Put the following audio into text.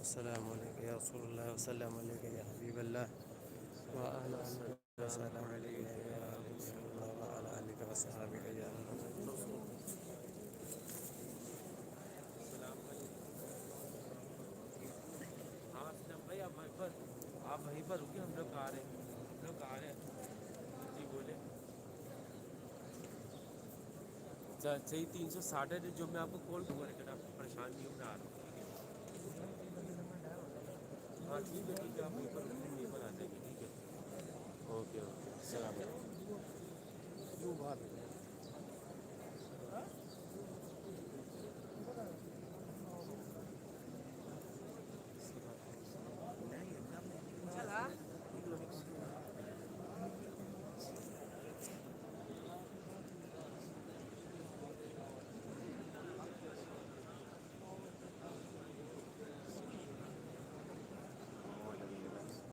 अस्सलामु अलैका या रसूलल्लाह वसल्लम अलैका या हबीबल्लाह व अला आलिका वसल्लम अलैका या रसूलल्लाह व अला आलिका वसहबिका या हाँ असलम भाई आप वहीं पर रुकिए, हम लोग आ रहे हैं, हम लोग आ रहे हैं जी बोले। सही 360 है जो मैं आपको कॉल दूंगा, लेकिन आप परेशान नहीं हो, मैं आ रहा हूँ, ठीक है। हाँ ठीक है, आप वहीं पर रुकिए, वहीं पर आ जाएंगे, ठीक है। ओके ओके, सलाम। जो बात है।